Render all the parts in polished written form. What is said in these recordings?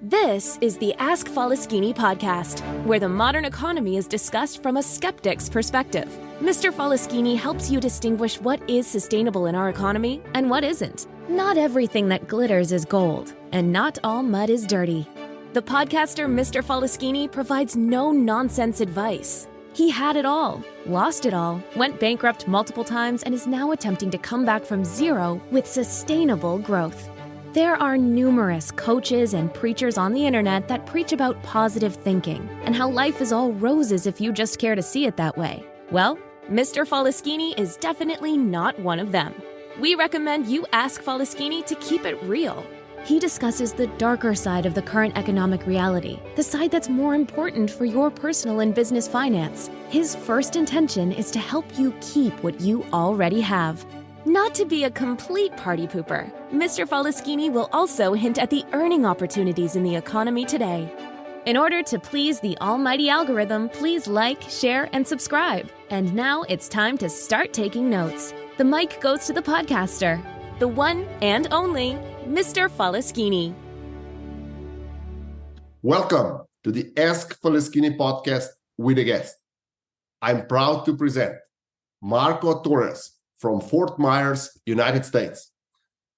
This is the Ask Faleskini podcast, where the modern economy is discussed from a skeptic's perspective. Mr. Faleskini helps you distinguish what is sustainable in our economy and what isn't. Not everything that glitters is gold, and not all mud is dirty. The podcaster Mr. Faleskini provides no-nonsense advice. He had it all, lost it all, went bankrupt multiple times, and is now attempting to come back from zero with sustainable growth. There are numerous coaches and preachers on the internet that preach about positive thinking and how life is all roses if you just care to see it that way. Well, Mr. Faleskini is definitely not one of them. We recommend you ask Faleskini to keep it real. He discusses the darker side of the current economic reality, the side that's more important for your personal and business finance. His first intention is to help you keep what you already have. Not to be a complete party pooper, Mr. Faleskini will also hint at the earning opportunities in the economy today. In order to please the almighty algorithm, please like, share, and subscribe. And now it's time to start taking notes. The mic goes to the podcaster, the one and only Mr. Faleskini. Welcome to the Ask Faleskini podcast with a guest. I'm proud to present Marco Torres from Fort Myers, United States.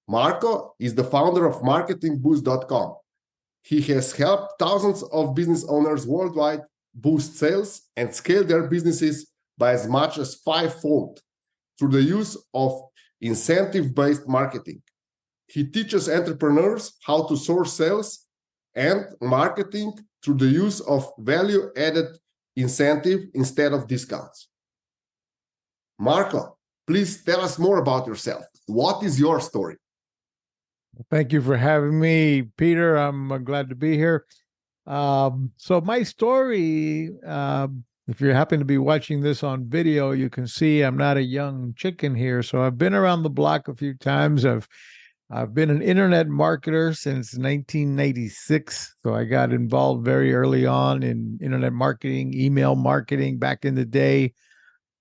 Marco is the founder of marketingboost.com. He has helped thousands of business owners worldwide boost sales and scale their businesses by as much as fivefold through the use of incentive-based marketing. He teaches entrepreneurs how to source sales and marketing through the use of value-added incentive instead of discounts. Marco, please tell us more about yourself. What is your story? Thank you for having me, Peter. I'm glad to be here. So my story, if you happen to be watching this on video, you can see I'm not a young chicken here. So I've been around the block a few times. I've been an internet marketer since 1996. So I got involved very early on in internet marketing, email marketing back in the day.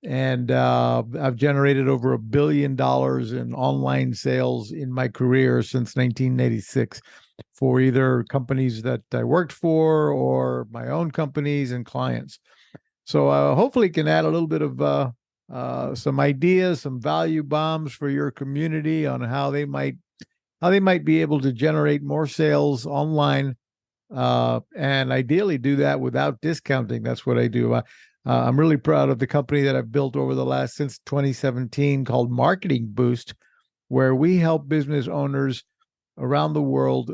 And I've generated over $1 billion in online sales in my career since 1986 for either companies that I worked for or my own companies and clients. So hopefully can add a little bit of some ideas, some value bombs for your community on how they might be able to generate more sales online, and ideally do that without discounting. That's what I do. I'm really proud of the company that I've built since 2017 called Marketing Boost, where we help business owners around the world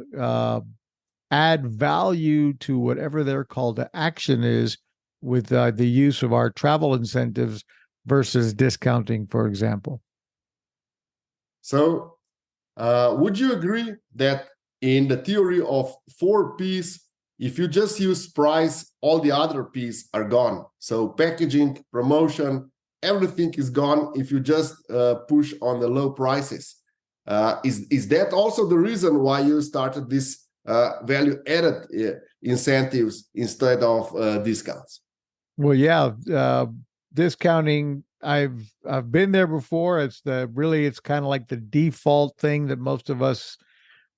add value to whatever their call to action is with the use of our travel incentives versus discounting, for example. So, would you agree that in the theory of 4 Ps, if you just use price, all the other P's are gone? So packaging, promotion, everything is gone if you just push on the low prices. Is that also the reason why you started this value-added incentives instead of discounts? Well, yeah, discounting. I've been there before. It's kind of like the default thing that most of us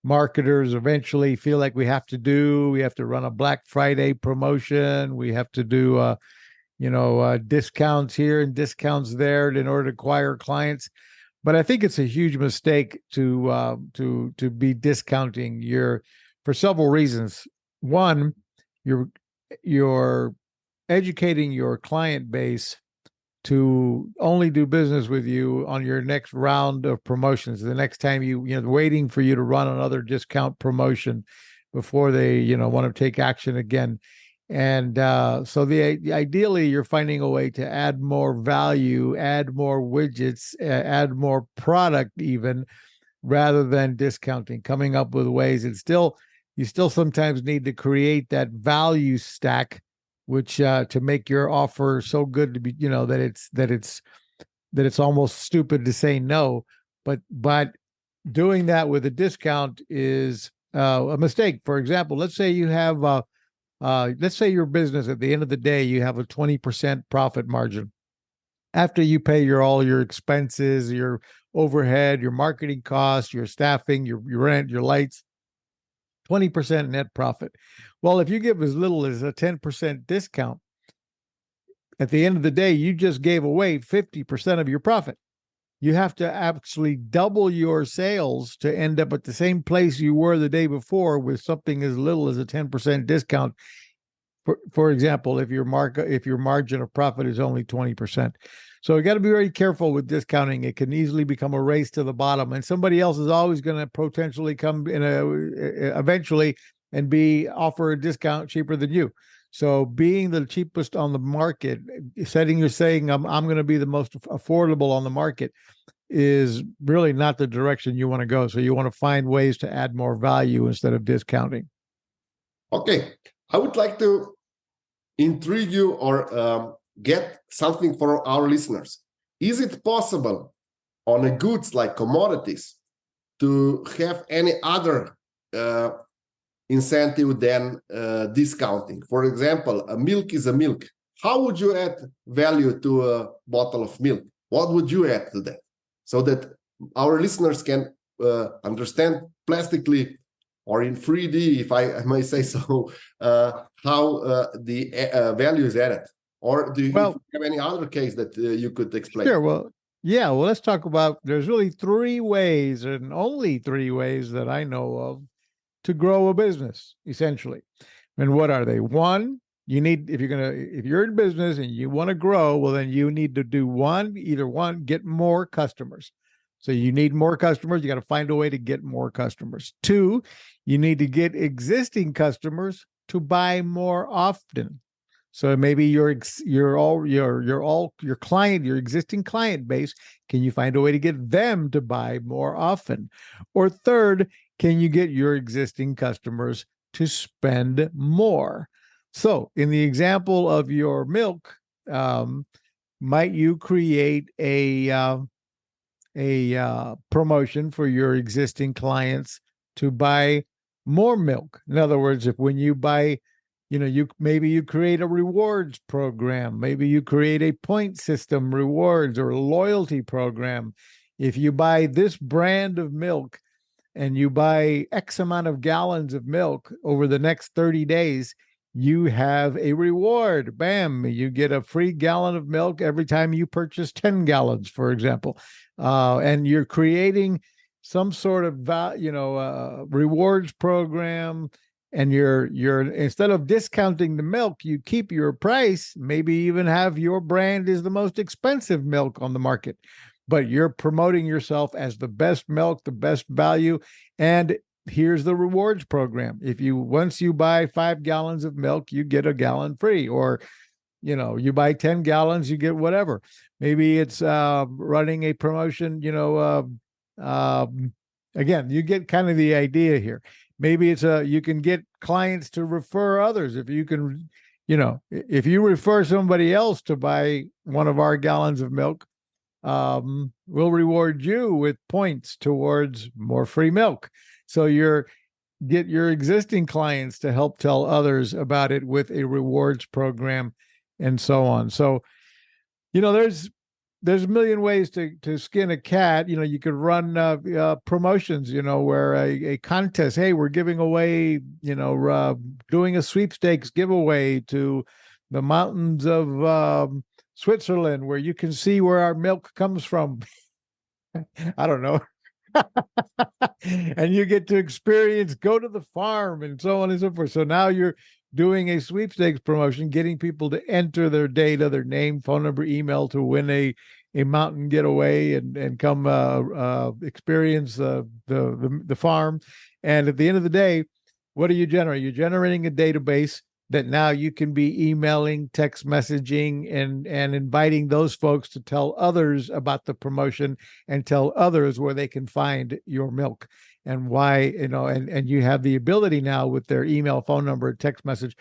marketers eventually feel like we have to do. We have to run a Black Friday promotion. We have to do, discounts here and discounts there in order to acquire clients. But I think it's a huge mistake to be discounting for several reasons. One, you're educating your client base to only do business with you on your next round of promotions. The next time waiting for you to run another discount promotion before they, want to take action again. And so ideally you're finding a way to add more value, add more widgets, add more product even, rather than discounting, coming up with ways. You still sometimes need to create that value stack, which to make your offer so good to be, that it's almost stupid to say no. But doing that with a discount is a mistake. For example, let's say you have, let's say your business at the end of the day, you have a 20% profit margin after you pay all your expenses, your overhead, your marketing costs, your staffing, your rent, your lights. 20% net profit. Well, if you give as little as a 10% discount, at the end of the day, you just gave away 50% of your profit. You have to actually double your sales to end up at the same place you were the day before with something as little as a 10% discount. For example, if your margin of profit is only 20%. So you got to be very careful with discounting. It can easily become a race to the bottom, and somebody else is always going to potentially come in eventually and offer a discount cheaper than you. So being the cheapest on the market, saying I'm going to be the most affordable on the market, is really not the direction you want to go. So you want to find ways to add more value instead of discounting. Okay, I would like to intrigue you or get something for our listeners. Is it possible on a goods like commodities to have any other incentive than discounting? For example, a milk is a milk. How would you add value to a bottle of milk? What would you add to that? So that our listeners can understand plastically or in 3D, if I may say so, how the value is added. Or do you have any other case that you could explain? Sure. Well, let's talk about, there's really 3 ways, and only 3 ways that I know of, to grow a business, essentially. And what are they? One, you need, if you're in business and you want to grow, well, then you need to do either one, get more customers. So you need more customers. You got to find a way to get more customers. 2, you need to get existing customers to buy more often. So maybe your existing client base, can you find a way to get them to buy more often? Or 3rd, can you get your existing customers to spend more? So in the example of your milk, might you create a promotion for your existing clients to buy more milk? In other words, if when you buy, maybe you create a rewards program, maybe you create a point system rewards or a loyalty program. If you buy this brand of milk and you buy X amount of gallons of milk over the next 30 days, you have a reward. Bam, you get a free gallon of milk every time you purchase 10 gallons, for example. And you're creating some sort of rewards program, and you're instead of discounting the milk, you keep your price, maybe even have your brand is the most expensive milk on the market, but you're promoting yourself as the best milk, the best value. And here's the rewards program. Once you buy 5 gallons of milk, you get a gallon free, or you buy 10 gallons, you get whatever. Maybe it's running a promotion, again, you get kind of the idea here. Maybe it's you can get clients to refer others. If you can, if you refer somebody else to buy one of our gallons of milk, we'll reward you with points towards more free milk. So get your existing clients to help tell others about it with a rewards program, and so on. So, there's a million ways to skin a cat. You could run promotions, where a contest, hey, we're giving away, doing a sweepstakes giveaway to the mountains of Switzerland, where you can see where our milk comes from. I don't know. And you get to go to the farm and so on and so forth. So now you're doing a sweepstakes promotion, getting people to enter their data, their name, phone number, email, to win a mountain getaway and come experience the farm. And at the end of the day, what do you generate? You're generating a database that now you can be emailing, text messaging, and inviting those folks to tell others about the promotion and tell others where they can find your milk and why, and you have the ability now with their email, phone number, text message,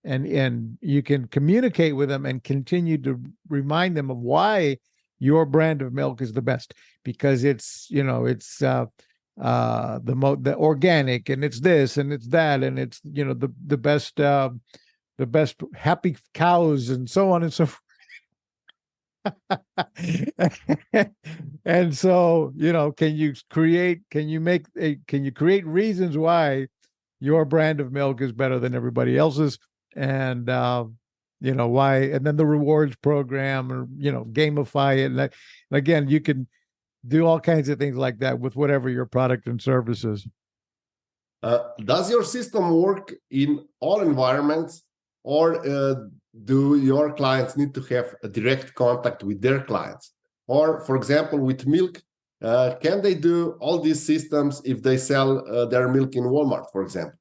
and you can communicate with them and continue to remind them of why your brand of milk is the best, because it's the organic, and it's this and it's that, and it's the best happy cows, and so on and so forth. And so, can you create reasons why your brand of milk is better than everybody else's. And, why, and then the rewards program, or, gamify it. And again, you can do all kinds of things like that with whatever your product and service is. Does your system work in all environments, or do your clients need to have a direct contact with their clients? Or, for example, with milk, can they do all these systems if they sell their milk in Walmart, for example?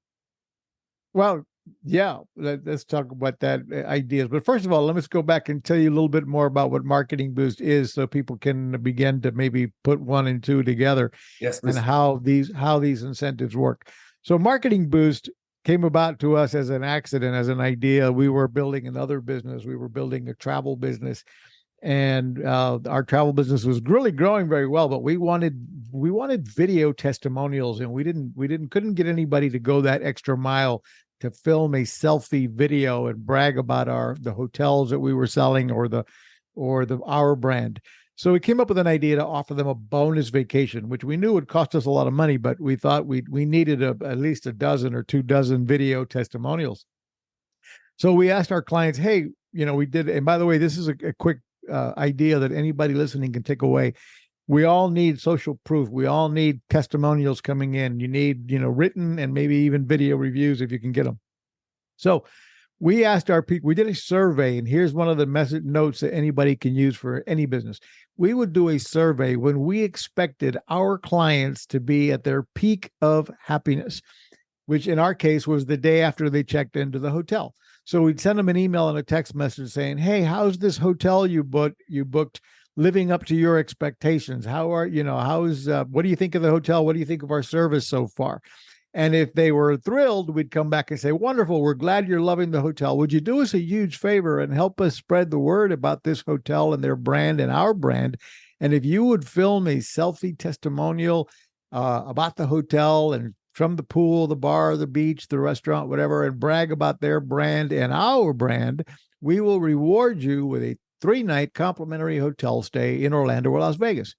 Well, yeah, let's talk about that ideas. But first of all, let us go back and tell you a little bit more about what Marketing Boost is, so people can begin to maybe put one and two together. Yes, please. And how these incentives work. So Marketing Boost came about to us as an accident, as an idea. We were building another business. We were building a travel business, and our travel business was really growing very well. But we wanted video testimonials, and we couldn't get anybody to go that extra mile to film a selfie video and brag about the hotels that we were selling, or our brand. So we came up with an idea to offer them a bonus vacation, which we knew would cost us a lot of money, but we thought we needed at least a dozen or 24 video testimonials. So we asked our clients, hey, we did, and by the way, this is a quick idea that anybody listening can take away. We all need social proof. We all need testimonials coming in. You need, written and maybe even video reviews if you can get them. So we asked our people, we did a survey, and here's one of the message notes that anybody can use for any business. We would do a survey when we expected our clients to be at their peak of happiness, which in our case was the day after they checked into the hotel. So we'd send them an email and a text message saying, hey, how's this hotel you booked living up to your expectations? What do you think of the hotel? What do you think of our service so far? And if they were thrilled, we'd come back and say, wonderful, we're glad you're loving the hotel. Would you do us a huge favor and help us spread the word about this hotel and their brand and our brand? And if you would film a selfie testimonial about the hotel and from the pool, the bar, the beach, the restaurant, whatever, and brag about their brand and our brand, we will reward you with a 3-night complimentary hotel stay in Orlando or Las Vegas.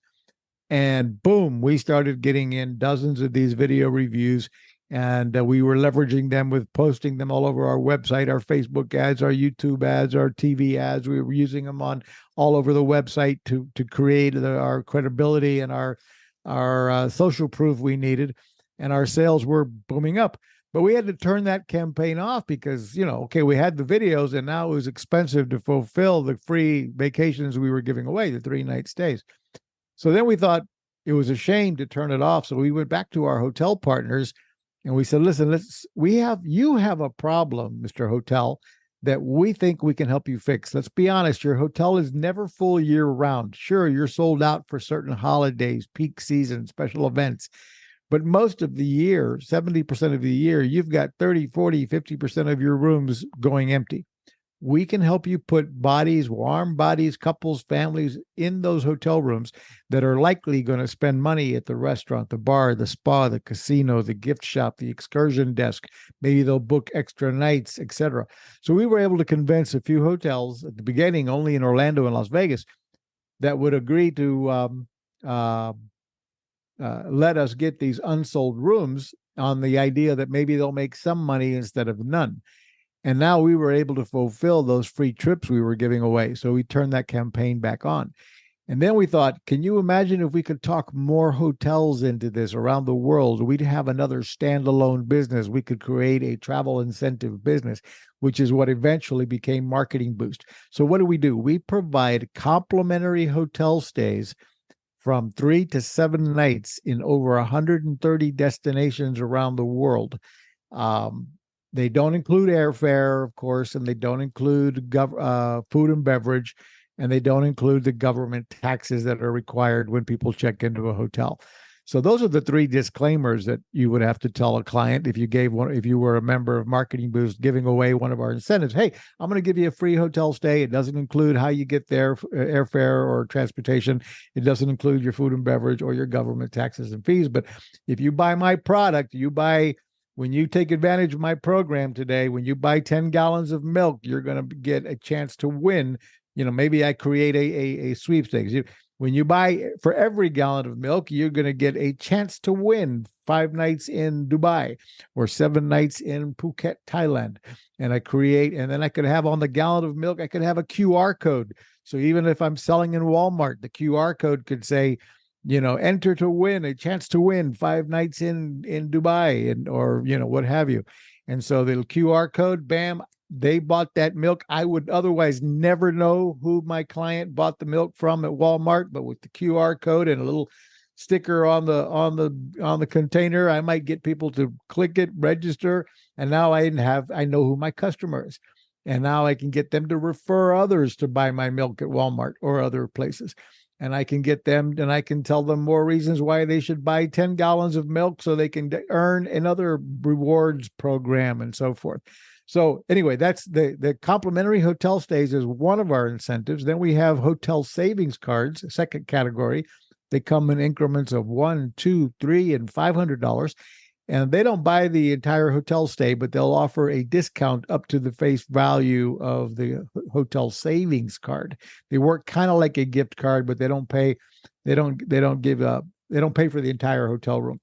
And boom, we started getting in dozens of these video reviews, and we were leveraging them with posting them all over our website, our Facebook ads, our YouTube ads, our TV ads. We were using them on all over the website to create our credibility and our social proof we needed, and our sales were booming up. But we had to turn that campaign off because, we had the videos, and now it was expensive to fulfill the free vacations we were giving away, the 3-night stays. So then we thought it was a shame to turn it off. So we went back to our hotel partners and we said, listen, you have a problem, Mr. Hotel, that we think we can help you fix. Let's be honest, your hotel is never full year round. Sure, you're sold out for certain holidays, peak season, special events. But most of the year, 70% of the year, you've got 30, 40, 50% of your rooms going empty. We can help you put warm bodies, couples, families in those hotel rooms that are likely going to spend money at the restaurant, the bar, the spa, the casino, the gift shop, the excursion desk. Maybe they'll book extra nights, etc. So we were able to convince a few hotels at the beginning, only in Orlando and Las Vegas, that would agree to let us get these unsold rooms on the idea that maybe they'll make some money instead of none. And now we were able to fulfill those free trips we were giving away. So we turned that campaign back on. And then we thought, can you imagine if we could talk more hotels into this around the world? We'd have another standalone business. We could create a travel incentive business, which is what eventually became Marketing Boost. So what do? We provide complimentary hotel stays from 3 to 7 nights in over 130 destinations around the world. They don't include airfare, of course, and they don't include food and beverage, and they don't include the government taxes that are required when people check into a hotel. So those are the 3 disclaimers that you would have to tell a client if you were a member of Marketing Boost giving away one of our incentives. Hey, I'm going to give you a free hotel stay. It doesn't include how you get there, airfare or transportation. It doesn't include your food and beverage or your government taxes and fees. But if you buy my product, when you take advantage of my program today, when you buy 10 gallons of milk, you're going to get a chance to win. Maybe I create a sweepstakes. When you buy for every gallon of milk, you're going to get a chance to win 5 nights in Dubai or 7 nights in Phuket, Thailand. And then I could have on the gallon of milk, I could have a QR code. So even if I'm selling in Walmart, the QR code could say, enter to win, a chance to win 5 nights in Dubai, or what have you. And so the QR code, bam, they bought that milk. I would otherwise never know who my client bought the milk from at Walmart, but with the QR code and a little sticker on the container, I might get people to click it, register, and now I know who my customer is. And now I can get them to refer others to buy my milk at Walmart or other places. And I can get them, and I can tell them more reasons why they should buy 10 gallons of milk so they can earn another rewards program and so forth. So anyway, that's the complimentary hotel stays is one of our incentives. Then we have hotel savings cards, second category. They come in increments of $1, $2, $3, and $500. And they don't buy the entire hotel stay, but they'll offer a discount up to the face value of the hotel savings card. They work kind of like a gift card, but they don't pay for the entire hotel room.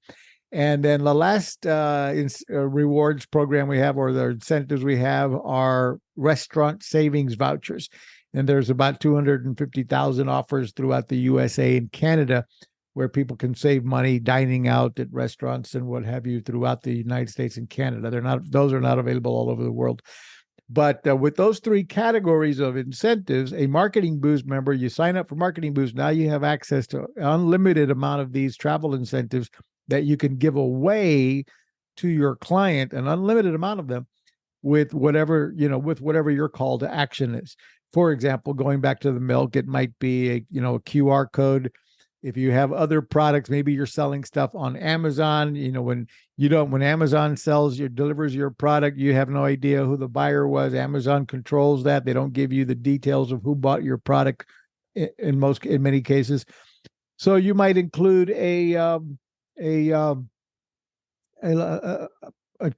And then the last rewards program we have, or the incentives we have, are restaurant savings vouchers. And there's about 250,000 offers throughout the USA and Canada where people can save money dining out at restaurants and what have you throughout the United States and Canada. Those are not available all over the world. But with those 3 categories of incentives, a Marketing Boost member, you sign up for Marketing Boost, now you have access to an unlimited amount of these travel incentives that you can give away to your client, an unlimited amount of them, with whatever your call to action is. For example, going back to the milk, it might be a QR code. If you have other products, maybe you're selling stuff on Amazon, when Amazon delivers your product, you have no idea who the buyer was. Amazon controls that. They don't give you the details of who bought your product in many cases. So you might include a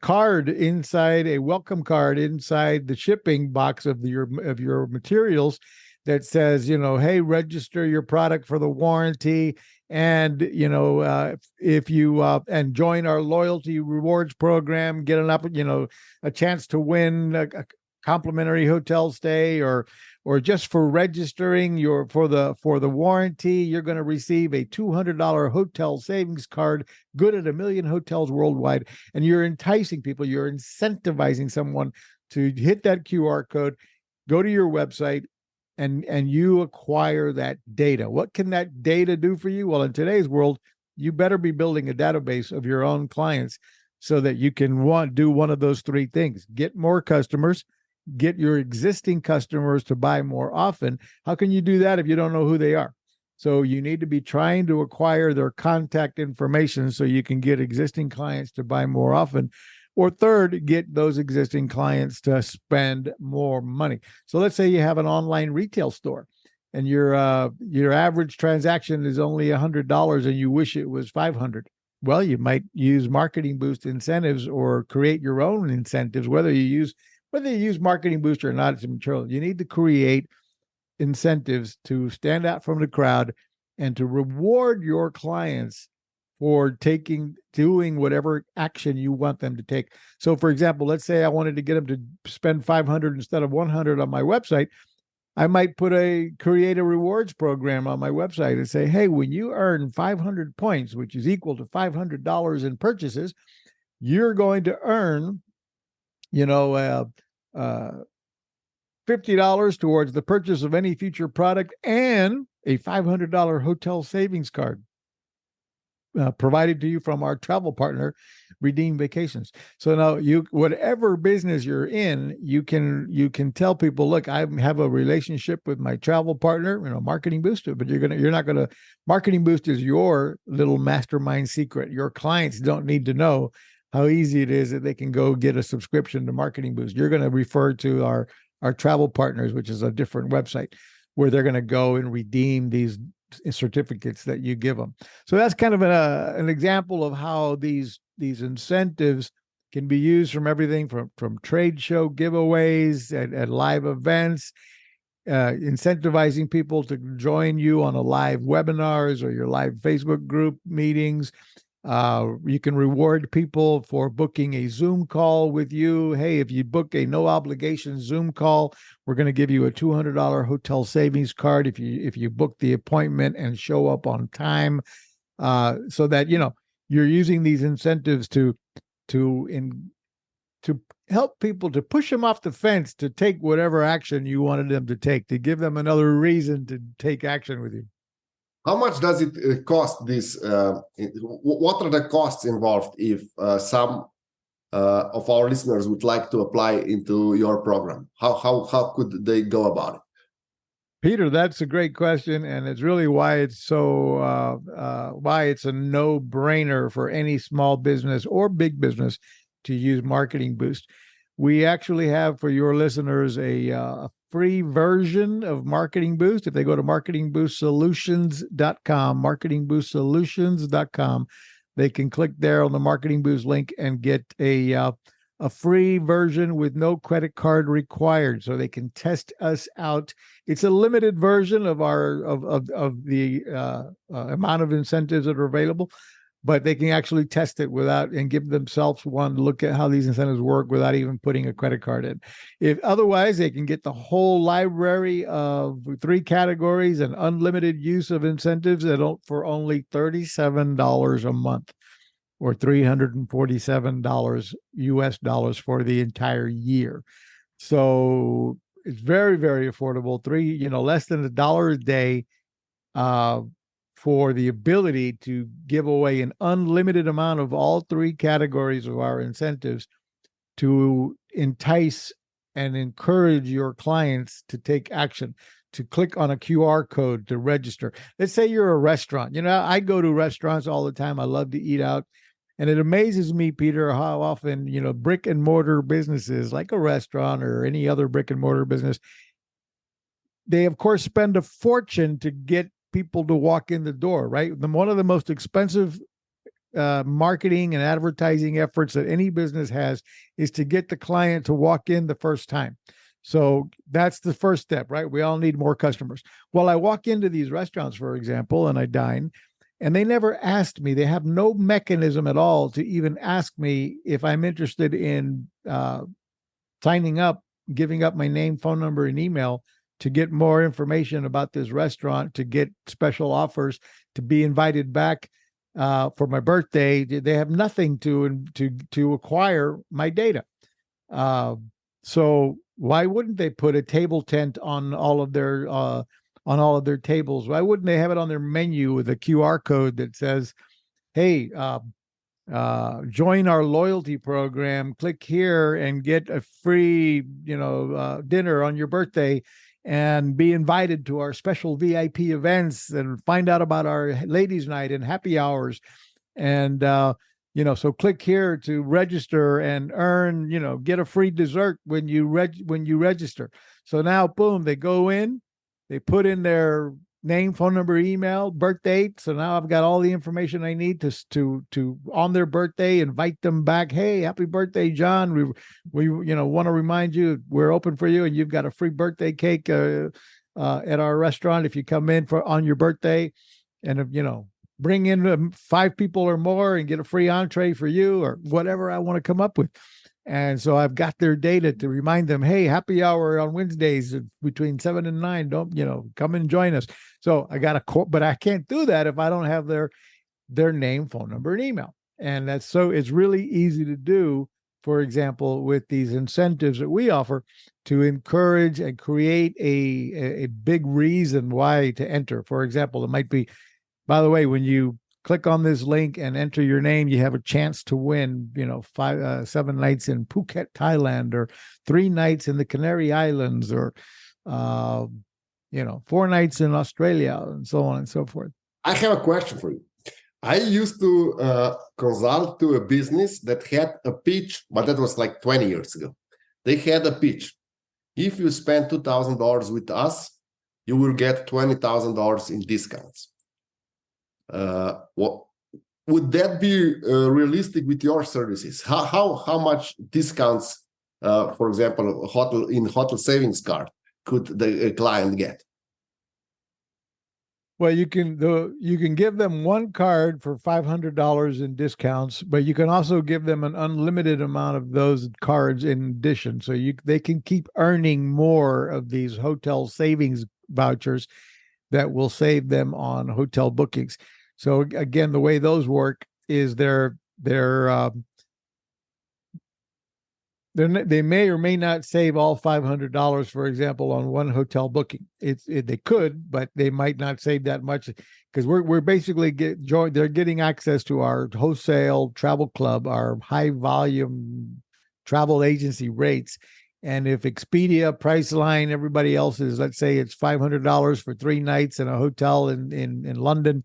card inside, a welcome card inside the shipping box of your materials that says, hey, register your product for the warranty, and if you and join our loyalty rewards program, get a chance to win a complimentary hotel stay, or just for registering for the warranty, you're going to receive a $200 hotel savings card, good at 1 million hotels worldwide. And you're enticing people, you're incentivizing someone to hit that QR code, go to your website, and you acquire that data. What can that data do for you? Well, in today's world, you better be building a database of your own clients so that you can do one of those 3 things: get more customers, get your existing customers to buy more often. How can you do that if you don't know who they are? So you need to be trying to acquire their contact information so you can get existing clients to buy more often. Or third, get those existing clients to spend more money. So let's say you have an online retail store and your average transaction is only $100 and you wish it was $500. Well, you might use Marketing Boost incentives or create your own incentives. Whether you use Marketing Boost or not, it's immaterial. You need to create incentives to stand out from the crowd and to reward your clients for doing whatever action you want them to take. So for example, let's say I wanted to get them to spend $500 instead of $100 on my website. I might create a rewards program on my website and say, hey, when you earn 500 points, which is equal to $500 in purchases, you're going to earn, $50 towards the purchase of any future product and a $500 hotel savings card. Provided to you from our travel partner, Redeem Vacations. So now whatever business you're in, you can tell people, look, I have a relationship with my travel partner, Marketing Boost, but Marketing Boost is your little mastermind secret. Your clients don't need to know how easy it is that they can go get a subscription to Marketing Boost. You're going to refer to our travel partners, which is a different website, where they're going to go and redeem these certificates that you give them. So that's kind of an example of how these incentives can be used from everything from trade show giveaways at live events, incentivizing people to join you on a live webinars or your live Facebook group meetings, You can reward people for booking a Zoom call with you. Hey, if you book a no obligation Zoom call, we're going to give you a $200 hotel savings card if you book the appointment and show up on time. So that you're using these incentives to help people, to push them off the fence to take whatever action you wanted them to take, to give them another reason to take action with you. How much does it cost this? What are the costs involved if some of our listeners would like to apply into your program? How could they go about it? Peter, that's a great question, and it's really why it's a no-brainer for any small business or big business to use Marketing Boost. We actually have for your listeners a free version of Marketing Boost. If they go to marketingboostsolutions.com, marketingboostsolutions.com, they can click there on the Marketing Boost link and get a free version with no credit card required, so they can test us out. It's a limited version of the amount of incentives that are available, but they can actually test it without and give themselves one look at how these incentives work without even putting a credit card in. If otherwise, they can get the whole library of 3 categories and unlimited use of incentives for only $37 a month, or $347 US dollars for the entire year. So it's very, very affordable. Less than $1 a day for the ability to give away an unlimited amount of all 3 categories of our incentives to entice and encourage your clients to take action, to click on a QR code to register. Let's say you're a restaurant. I go to restaurants all the time. I love to eat out. And it amazes me, Peter, how often, brick and mortar businesses like a restaurant or any other brick and mortar business, they, of course, spend a fortune to get people to walk in the door, right? One of the most expensive marketing and advertising efforts that any business has is to get the client to walk in the first time. So that's the first step, right? We all need more customers. Well, I walk into these restaurants, for example, and I dine, and they never asked me. They have no mechanism at all to even ask me if I'm interested in signing up, giving up my name, phone number, and email to get more information about this restaurant, to get special offers, to be invited back for my birthday. They have nothing to acquire my data. So why wouldn't they put a table tent on all of their tables? Why wouldn't they have it on their menu with a QR code that says, hey, join our loyalty program, click here and get a free, dinner on your birthday, and be invited to our special VIP events and find out about our ladies' night and happy hours. And, so click here to register and earn, get a free dessert when you register. So now, boom, they go in, they put in their name, phone number, email, birth date. So now I've got all the information I need to on their birthday, invite them back. Hey, happy birthday, John. We want to remind you we're open for you, and you've got a free birthday cake at our restaurant if you come in on your birthday, and bring in 5 people or more and get a free entree for you, or whatever I want to come up with. And so I've got their data to remind them, hey, happy hour on Wednesdays between 7 and 9. Don't, come and join us. So I got but I can't do that if I don't have their name, phone number, and email. And it's really easy to do, for example, with these incentives that we offer to encourage and create a big reason why to enter. For example, it might be, by the way, when you click on this link and enter your name, you have a chance to win, 7 nights in Phuket, Thailand, or 3 nights in the Canary Islands, or, 4 nights in Australia, and so on and so forth. I have a question for you. I used to consult to a business that had a pitch, but that was like 20 years ago. They had a pitch. If you spend $2,000 with us, you will get $20,000 in discounts. Would that be realistic with your services? How much discounts, for example, hotel savings card could the client get? Well, you can give them one card for $500 in discounts, but you can also give them an unlimited amount of those cards in addition. So they can keep earning more of these hotel savings vouchers that will save them on hotel bookings. So again, the way those work is they may or may not save all $500, for example, on one hotel booking. They could, but they might not save that much because we're basically they're getting access to our wholesale travel club, our high volume travel agency rates. And if Expedia, Priceline, everybody else is, let's say it's $500 for 3 nights in a hotel in London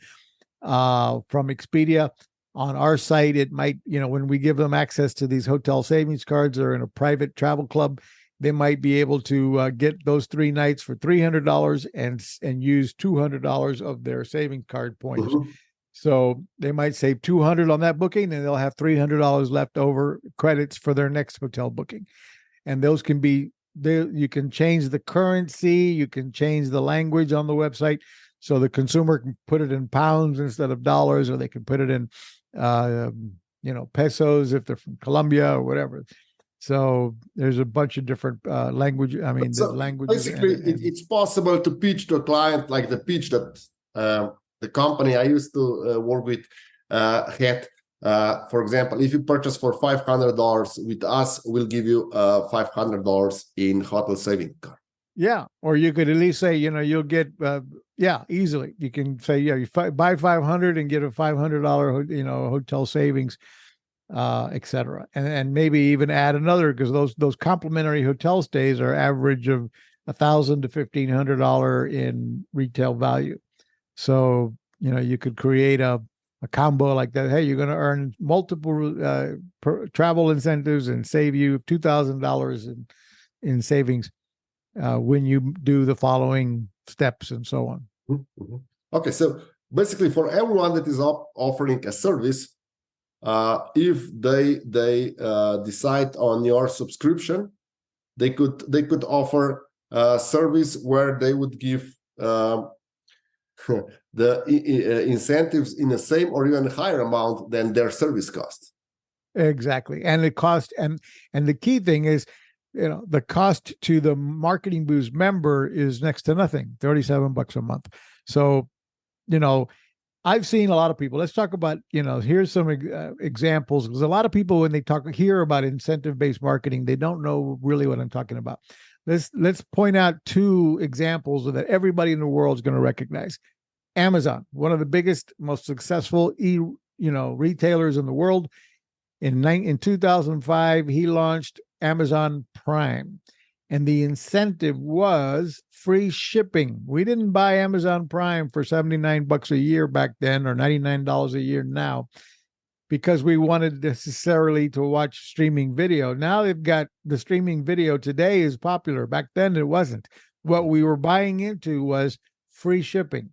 from Expedia. On our site, it might, when we give them access to these hotel savings cards or in a private travel club, they might be able to get those 3 nights for $300 and use $200 of their savings card points. Mhm. So they might save $200 on that booking, and they'll have $300 left over credits for their next hotel booking. And those can be, you can change the currency, you can change the language on the website. So the consumer can put it in pounds instead of dollars, or they can put it in pesos if they're from Colombia or whatever. So there's a bunch of different language. I mean, the languages. Basically, it's possible to pitch to a client like the pitch that the company I used to work with had. For example, if you purchase for $500 with us, we'll give you $500 in hotel saving card. Yeah, or you could at least say, you'll get, easily. You can say, you buy 500 and get a $500, hotel savings, et cetera. And maybe even add another, because those complimentary hotel stays are average of $1,000 to $1,500 in retail value. So, you could create a combo like that. Hey, you're going to earn multiple travel incentives and save you $2,000 in savings when you do the following steps and so on. Mm-hmm. Okay, so basically for everyone that is offering a service, if they decide on your subscription, they could offer a service where they would give the incentives in the same or even higher amount than their service cost. Exactly. And the cost and the key thing is, the cost to the Marketing Boost member is next to nothing, $37 a month. So, I've seen a lot of people. Let's talk about, here's some examples, because a lot of people, when they hear about incentive-based marketing, they don't know really what I'm talking about. Let's point out 2 examples that everybody in the world is going to recognize. Amazon, one of the biggest, most successful retailers in the world. In 2005, he launched Amazon Prime, and the incentive was free shipping. We didn't buy Amazon Prime for $79 a year back then, or $99 a year now, because we wanted necessarily to watch streaming video. Now they've got the streaming video today is popular. Back then it wasn't. What we were buying into was free shipping,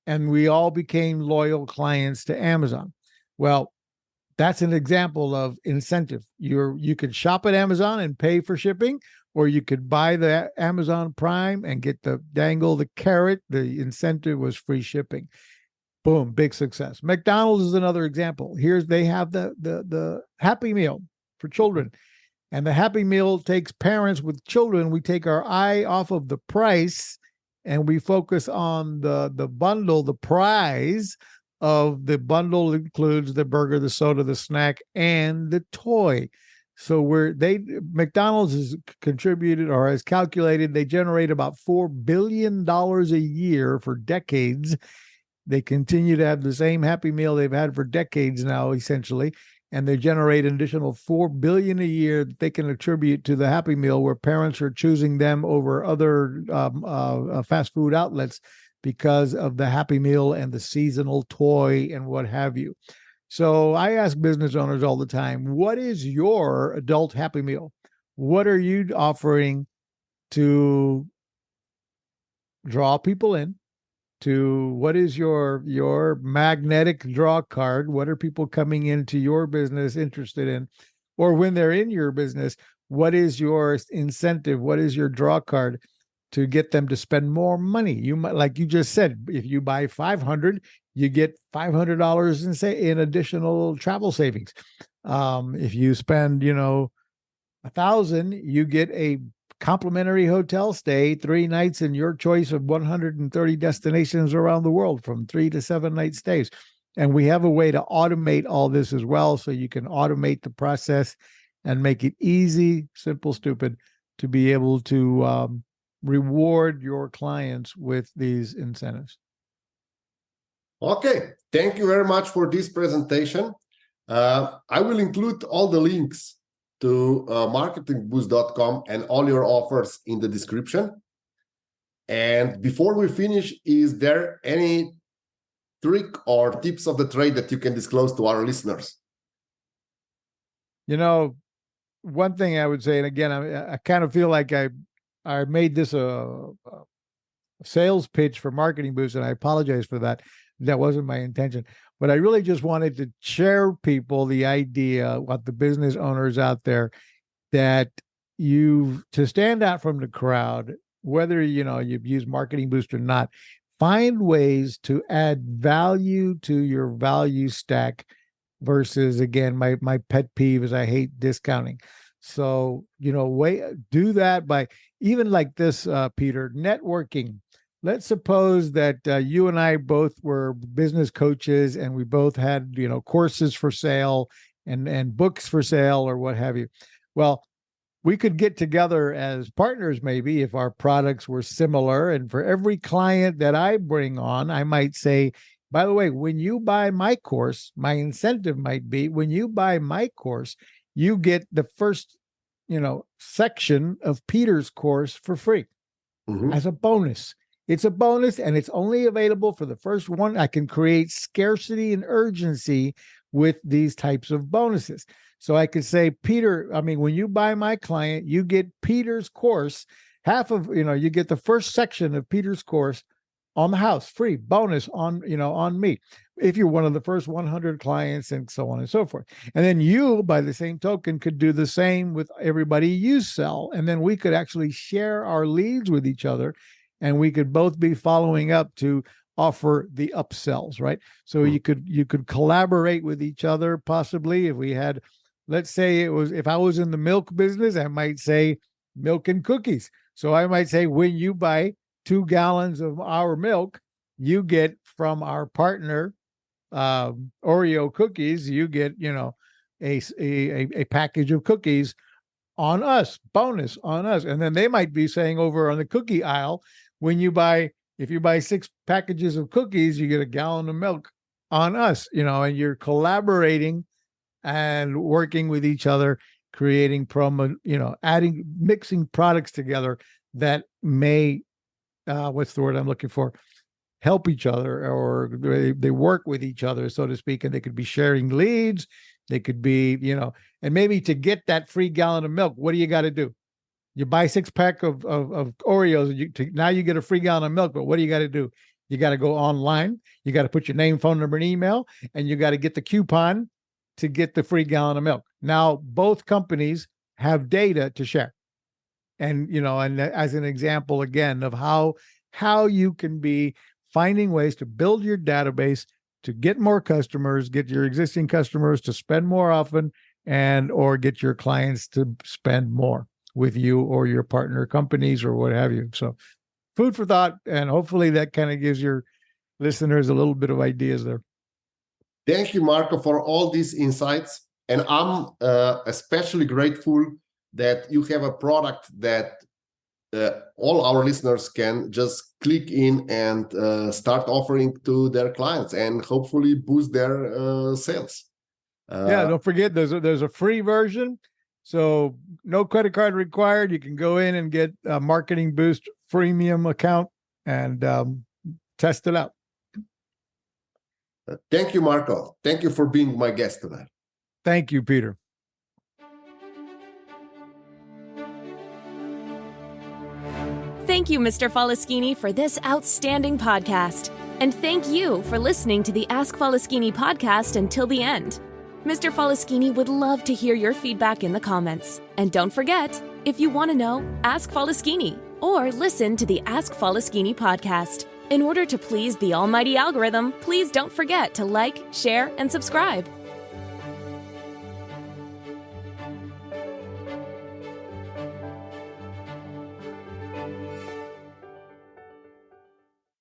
and we all became loyal clients to Amazon. Well, that's an example of incentive. You could shop at Amazon and pay for shipping, or you could buy the Amazon Prime and get the carrot. The incentive was free shipping. Boom, big success. McDonald's is another example. They have the Happy Meal for children. And the Happy Meal takes parents with children. We take our eye off of the price and we focus on the bundle. The prize of the bundle includes the burger, the soda, the snack, and the toy. So McDonald's has contributed, or has calculated, they generate about $4 billion a year for decades. They continue to have the same Happy Meal they've had for decades now, essentially, and they generate an additional $4 billion a year that they can attribute to the Happy Meal, where parents are choosing them over other fast food outlets because of the Happy Meal and the seasonal toy and what have you. So I ask business owners all the time, what is your adult Happy Meal? What are you offering to draw people in? What is your magnetic draw card? What are people coming into your business interested in? Or when they're in your business, what is your incentive? What is your draw card? to get them to spend more money. You might, like you just said, if you buy 500, you get $500 in additional travel savings. If you spend, 1,000, you get a complimentary hotel stay, 3 nights in your choice of 130 destinations around the world, from 3 to 7 night stays. And we have a way to automate all this as well, so you can automate the process and make it easy, simple, stupid to be able to reward your clients with these incentives. Okay, thank you very much for this presentation. I will include all the links to marketingboost.com and all your offers in the description. And before we finish, is there any trick or tips of the trade that you can disclose to our listeners? One thing I would say, and again, I kind of feel like I made this a sales pitch for Marketing Boost, and I apologize for that. That wasn't my intention. But I really just wanted to share people the idea, what the business owners out there, that to stand out from the crowd, whether you've used Marketing Boost or not, find ways to add value to your value stack versus, again, my pet peeve is I hate discounting. So, do that by even like this, Peter, networking. Let's suppose that you and I both were business coaches and we both had, courses for sale and books for sale or what have you. Well, we could get together as partners maybe if our products were similar. And for every client that I bring on, I might say, by the way, when you buy my course, my incentive might be, when you buy my course, you get the first, section of Peter's course for free as a bonus. It's a bonus, and it's only available for the first one. I can create scarcity and urgency with these types of bonuses. So I could say, Peter, when you buy my client, you get Peter's course, you get the first section of Peter's course on the house, free bonus on me, if you're one of the first 100 clients, and so on and so forth. And then you, by the same token, could do the same with everybody you sell. And then we could actually share our leads with each other, and we could both be following up to offer the upsells, right? So you could collaborate with each other, possibly. If we had, let's say if I was in the milk business, I might say milk and cookies. So I might say, when you buy 2 gallons of our milk, you get from our partner Oreo cookies, you get a package of cookies on us, bonus on us. And then they might be saying over on the cookie aisle, if you buy 6 packages of cookies, you get a gallon of milk on us, and you're collaborating and working with each other, creating promo, mixing products together that may, what's the word I'm looking for? Help each other, or they work with each other, so to speak, and they could be sharing leads. They could be, and maybe to get that free gallon of milk, what do you got to do? You buy 6-pack of Oreos, now you get a free gallon of milk, but what do you got to do? You got to go online, you got to put your name, phone number, and email, and you got to get the coupon to get the free gallon of milk. Now, both companies have data to share. And, and as an example, again, of how you can be finding ways to build your database, to get more customers, get your existing customers to spend more often, or get your clients to spend more with you or your partner companies or what have you. So food for thought, and hopefully that kind of gives your listeners a little bit of ideas there. Thank you, Marco, for all these insights. And I'm especially grateful that you have a product that all our listeners can just click in and start offering to their clients and hopefully boost their sales. Don't forget, there's a free version. So no credit card required. You can go in and get a Marketing Boost freemium account and test it out. Thank you, Marco. Thank you for being my guest tonight. Thank you, Peter. Thank you, Mr. Faleskini, for this outstanding podcast. And thank you for listening to the Ask Faleskini podcast until the end. Mr. Faleskini would love to hear your feedback in the comments. And don't forget, if you want to know, ask Faleskini. or listen to the Ask Faleskini podcast. In order to please the almighty algorithm, please don't forget to like, share, and subscribe.